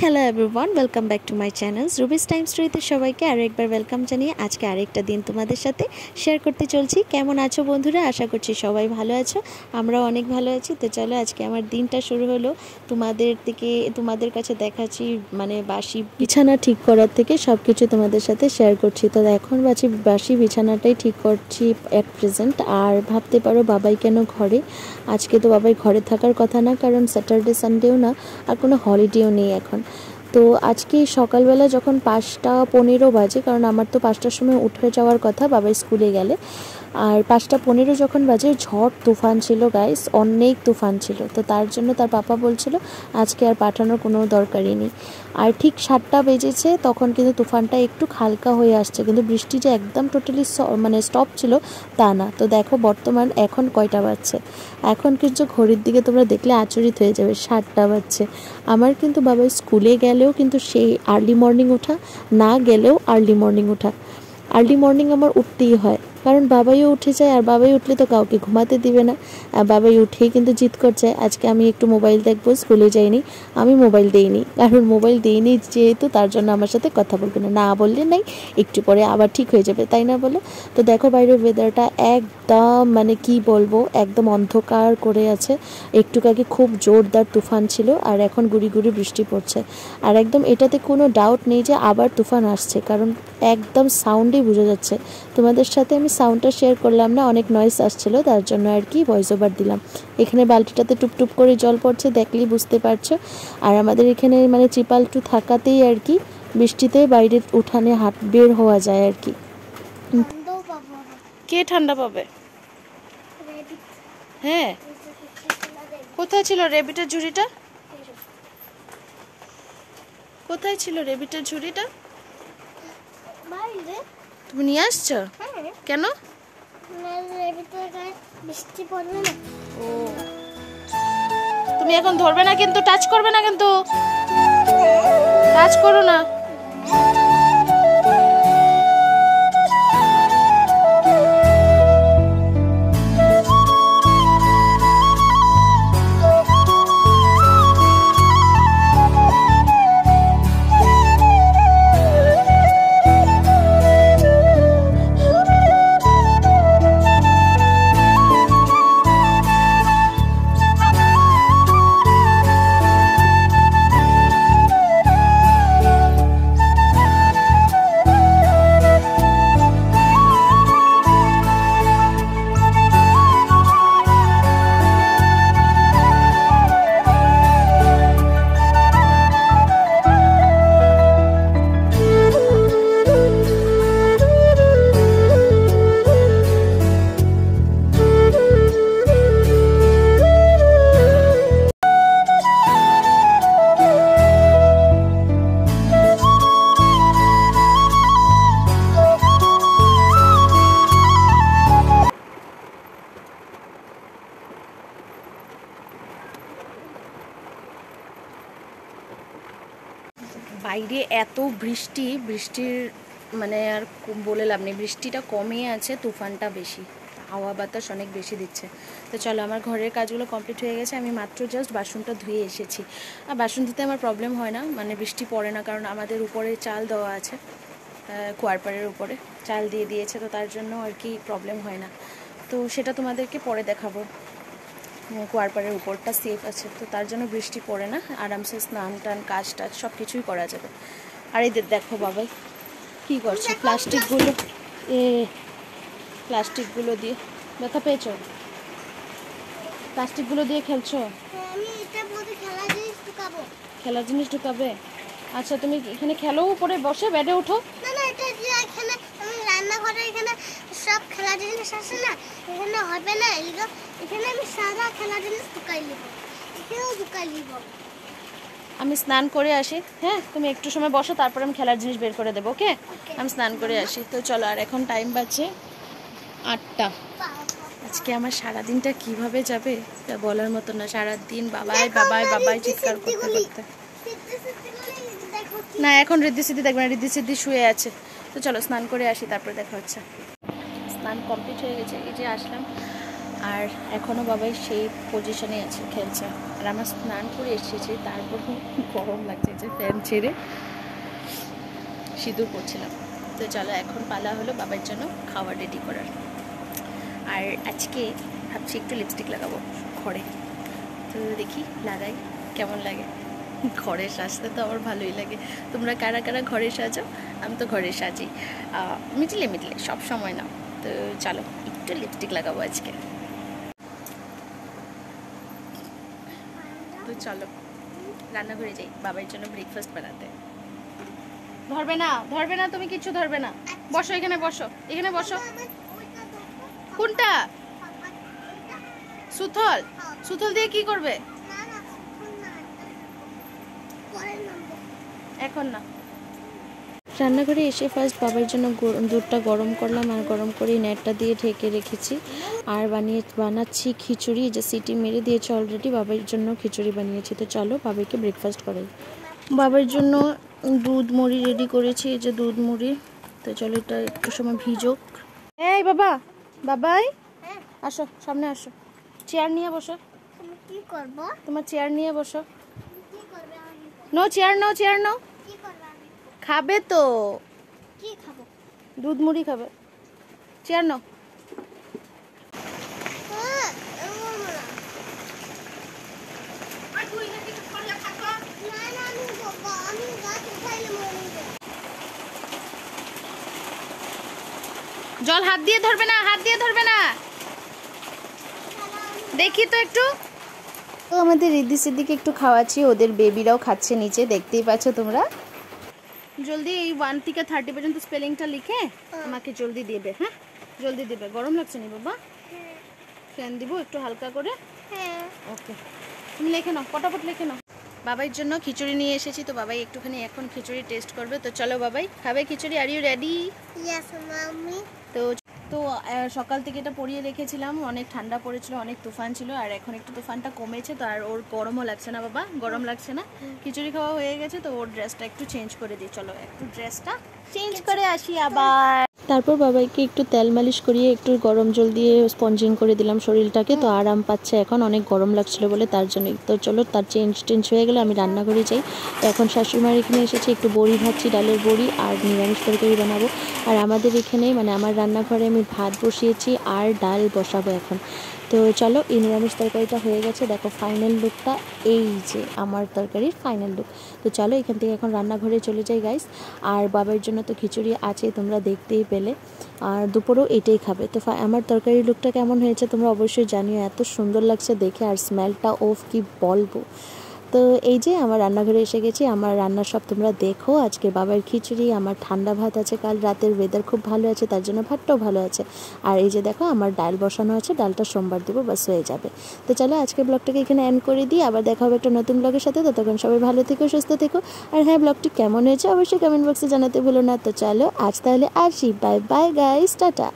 Hello everyone, welcome back to my channel Rubi's time স্টোরিতে সবাইকে আরও একবার ওয়েলকাম জানিয়ে আজকে আরেকটা দিন তোমাদের সাথে শেয়ার করতে চলছি। কেমন আছো বন্ধুরা? আশা করছি সবাই ভালো আছো, আমরাও অনেক ভালো আছি। তো চলো আজকে আমার দিনটা শুরু হলো তোমাদের কাছে দেখাচ্ছি, মানে বাসি বিছানা ঠিক করার থেকে সব কিছু তোমাদের সাথে শেয়ার করছি। তো এখন বাসি বিছানাটাই ঠিক করছি অ্যাট প্রেজেন্ট। আর ভাবতে পারো বাবাই কেন ঘরে? আজকে তো বাবাই ঘরে থাকার কথা না, কারণ স্যাটারডে সানডেও না, আর কোনো হলিডেও নেই এখন। তো আজকে সকালবেলা যখন 5:15 বাজে, কারণ আমার তো 5টার সময় উঠে যাওয়ার কথা বাবাই স্কুলে গেলে, আর 5:15 যখন বাজে ঝড় তুফান ছিল গাইস, অনেক তুফান ছিল। তো তার জন্য তার পাপা বলছিল আজকে আর পাঠানোর কোনো দরকারই নেই। আর ঠিক 7টা বেজেছে তখন কিন্তু তুফানটা একটু হালকা হয়ে আসছে, কিন্তু বৃষ্টি যে একদম টোটালি স্টপ ছিল তা না। তো দেখো বর্তমান এখন কয়টা বাজছে, এখন কিন্তু ঘড়ির দিকে তোমরা দেখলে আচরিত হয়ে যাবে, 7টা বাজছে। আমার কিন্তু বাবা স্কুলে গেলেও কিন্তু সেই আর্লি মর্নিং ওঠা, না গেলেও আর্লি মর্নিং ওঠা। আর্লি মর্নিং আমার উঠতেই হয়, কারণ বাবাইও উঠে যায়, আর বাবাই উঠলে তো কাউকে ঘুমাতে দিবে না। আর বাবাই উঠেই কিন্তু জিদ করছে আজকে আমি একটু মোবাইল দেখবো, স্কুলে যাইনি। আমি মোবাইল দিইনি, কারণ মোবাইল দিইনি যেহেতু তার জন্য আমার সাথে কথা বলবে না, না বললে নাই, একটু পরে আবার ঠিক হয়ে যাবে, তাই না বলো? তো দেখো বাইরের ওয়েদারটা একদম, মানে কি বলবো, একদম অন্ধকার করে আছে। একটু আগে খুব জোরদার তুফান ছিল, আর এখন গুড়ি গুড়ি বৃষ্টি পড়ছে। আর একদম এটাতে কোনো ডাউট নেই যে আবার তুফান আসছে, কারণ একদম সাউন্ডেই বোঝা যাচ্ছে। তোমাদের সাথে আমি সাউন্ডটা শেয়ার করলাম না, অনেক নয়েজ আসছিল, তার জন্য আর কি ভয়েস ওভার দিলাম। এখানে বালতিটাতে টুপটুপ করে জল পড়ছে, দেখলেই বুঝতে পারছো। আর আমাদের এখানে মানে ত্রিপালটু থাকাতেই আর কি বৃষ্টিতে বাইরের উঠানে হাত বের হওয়া যায় আর কি। কে ঠান্ডা পাবে? হ্যাঁ, কোথায় ছিল রেবিটের ঝুড়িটা? কোথায় ছিল রেবিটের ঝুড়িটা? তুমি নিয়ে আসছো কেন? ও, তুমি এখন ধরবে না কিন্তু, টাচ করবে না কিন্তু, টাচ করো না। বাইরে এত বৃষ্টির মানে আর বলে লাভ নেই। বৃষ্টিটা কমে আছে, তুফানটা বেশি, হাওয়া বাতাস অনেক বেশি দিচ্ছে। তো চলো, আমার ঘরের কাজগুলো কমপ্লিট হয়ে গেছে, আমি মাত্র জাস্ট বাসনটা ধুয়ে এসেছি। আর বাসন ধুতে আমার প্রবলেম হয় না, মানে বৃষ্টি পড়ে না, কারণ আমাদের উপরে চাল দেওয়া আছে, কোয়ারপাড়ের উপরে চাল দিয়ে দিয়েছে, তো তার জন্য আর কি প্রবলেম হয় না। তো সেটা তোমাদেরকে পরে দেখাবো। কোয়ারপাড়ের উপরটা সেফ আছে, তো তার জন্য বৃষ্টি পড়ে না, আরামসে স্নান টান কাজ টাজ সব কিছুই করা যাবে। আর এদের দেখো বাবাই কী করছে, প্লাস্টিকগুলো দিয়ে ব্যথা পেয়েছো? প্লাস্টিকগুলো দিয়ে খেলছো? খেলার জিনিস ঢুকাবে? আচ্ছা, তুমি এখানে খেলো, উপরে বসে বেডে উঠো। রান্নাঘরে এখানে সব খেলার জিনিস আছে না, এখানে হবে না, এখানে আমি সারা খেলার জিনিস ঢুকাই নিব, এখানেও ঢুকাই নিব। আমি স্নান করে আসি, হ্যাঁ তুমি একটু সময় বসো, তারপর আমি খেলার জিনিস বের করে দেবো। ওকে, আমি স্নান করে আসি। তো চলো, আর এখন টাইম বাজছে 8টা। আজকে আমার সারাদিনটা কিভাবে যাবে তা বলার মতো না। সারাদিন বাবাই বাবাই বাবাই চিৎকার করতে করতে। না, এখন রিদ্ধি সিদ্ধি দেখবে না, রিদ্ধি সিদ্ধি শুয়ে আছে। তো চলো স্নান করে আসি, তারপরে দেখা হচ্ছে। স্নান কমপ্লিট হয়ে গেছে, এই যে আসলাম। আর এখনও বাবাই সেই পজিশনে আছে, খেলছে। আর আমার স্নান করে এসেছি, তারপর গরম লাগছে যে ফ্যান ছেড়ে সিঁদুর পরছিলাম। তো চলো এখন পালা হলো বাবার জন্য খাবার রেডি করার। আর আজকে ভাবছি একটু লিপস্টিক লাগাবো ঘরে, তো দেখি লাগাই কেমন লাগে। ঘরে সাজতে তো আমার ভালোই লাগে। তোমরা কারা কারা ঘরে সাজো? আমি তো ঘরে সাজি মিটলে মিটলে, সব সময় না। তো চলো একটু লিপস্টিক লাগাবো আজকে। তো চলো রান্নাঘরে যাই বাবার জন্য ব্রেকফাস্ট বানাতে। ধরবে না, ধরবে না, তুমি কিছু ধরবে না। বসো এখানে, বসো এখানে, বসো। কোনটা? সুথল? সুথল দিয়ে কি করবে? এখন না। রান্নাঘরে এসে ফার্স্ট বাবার জন্য দুধটা গরম করলাম, আর গরম করে নেটটা দিয়ে ঢেকে রেখেছি। আর বানাচ্ছি খিচুড়ি, যে সিটি মেরে দিয়েছে অলরেডি। বাবার জন্য খিচুড়ি বানিয়েছি। তো চলো বাবাকে ব্রেকফাস্ট করাই। বাবার জন্য দুধ মুড়ি রেডি করেছি, এই যে দুধ মুড়ি। তো চলো এটা একটু সময় ভিজুক। এই বাবা, বাবাই আসো, সামনে আসো, চেয়ার নিয়ে বসো। কি করব? তোমার চেয়ার নিয়ে বসো। No chair, no chair, no. খাবে তো? কি খাবো? দুধ মুড়ি খাবে। চেয়ার নাও। জল হাত দিয়ে ধরবে না, হাত দিয়ে ধরবে না। দেখি তো একটু। তো আমাদের রিদ্ধি সিদ্দিকে একটু খাওয়াচ্ছি, ওদের বেবিরাও খাচ্ছে নিচে, দেখতেই পাচ্ছ তোমরা। জলদি এই 1 থেকে 30 পর্যন্ত স্পেলিংটা লিখে আমাকে জলদি দিবে। হ্যাঁ জলদি দিবে। গরম লাগছে নি বাবা? ফ্যান দিব একটু হালকা করে। হ্যাঁ ওকে, তুমি লিখে নাও, ফটাফট লিখে নাও। বাবাইর জন্য খিচুড়ি নিয়ে এসেছি, তো বাবাই একটুখানি এখন খিচুড়ি টেস্ট করবে। তো চলো বাবাই খাবে খিচুড়ি। Are you ready? Yes mummy. তো তো সকাল থেকে এটা পরিয়ে রেখেছিলাম, অনেক ঠান্ডা পড়েছিল, অনেক তুফান ছিল। আর এখন একটু তুফানটা কমেছে, তো আর ওর গরমও লাগছে না। বাবা গরম লাগছে না? খিচুড়ি খাওয়া হয়ে গেছে, তো ওর ড্রেসটা একটু চেঞ্জ করে দিই। চলো একটু ড্রেসটা চেঞ্জ করে আসি আবার। তারপর বাবাইকে একটু তেল মালিশ করিয়ে একটু গরম জল দিয়ে স্পঞ্জিং করে দিলাম শরীরটাকে। তো আরাম পাচ্ছে এখন, অনেক গরম লাগছিল বলে, তার জন্যই। তো চলো তার চেঞ্জ হয়ে গেলে আমি রান্নাঘরে যাই। তো এখন শাশুড়িমার এখানে এসেছি, একটু বড়ি ভাজছি, ডালের বড়ি আর নিরামিষ তরকারি বানাবো। আর আমাদের এখানে মানে আমার রান্নাঘরে আমি ভাত বসিয়েছি আর ডাল বসাবো এখন। তো চলো এই নিরামিষ তরকারিটা হয়ে গেছে, দেখো ফাইনাল লুকটা, এই যে আমার তরকারির ফাইনাল লুক। তো চলো এখান থেকে এখন রান্নাঘরে চলে যাই গাইস। আর বাবার জন্য তো খিচুড়ি আছে, তোমরা দেখতেই পেলে। আর দুপুরেও এটাই খাবে। তো আমার তরকারির লুকটা কেমন হয়েছে তোমরা অবশ্যই জানিও। এত সুন্দর লাগছে দেখে, আর স্মেলটা ওফ কি বলবো। তো এই যে আমার রান্নাঘরে এসে গেছি, আমার রান্নার সব তোমরা দেখো। আজকে বাবার খিচুড়ি, আমার ঠান্ডা ভাত আছে, কাল রাতের ওয়েদার খুব ভালো আছে, তার জন্য ভাতটাও ভালো আছে। আর এই যে দেখো আমার ডাল বসানো আছে, ডালটা সোমবার দেবো, বাস হয়ে যাবে। তো চলো আজকে ব্লগটাকে এখানে এন্ড করে দিই, আবার দেখা হবে একটা নতুন ব্লগের সাথে। ততক্ষণ সবাই ভালো থেকো, সুস্থ থেকো। আর হ্যাঁ, ব্লগটি কেমন হয়েছে অবশ্যই কমেন্ট বক্সে জানাতে ভুলো না। তো চলো আজ তাহলে আসি, বাই বাই গাইস, টাটা।